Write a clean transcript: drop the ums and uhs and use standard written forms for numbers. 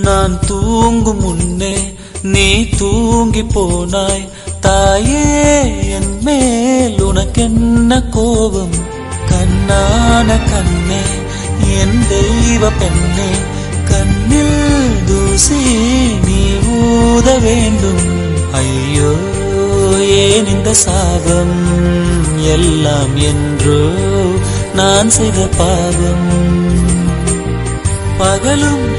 நான் தூங்கும் முன்னே நீ தூங்கி போனாய் தாயே, என் மேல் உனக்கென்ன கோபம்? கண்ணான கண்ணே, என் தெய்வ பெண்ணே, கண்ணில் தூசி நீ ஊத வேண்டும். ஐயோ ஏன் இந்த சாபம்? எல்லாம் என்றோ நான் செய்த பாவம். பகலும்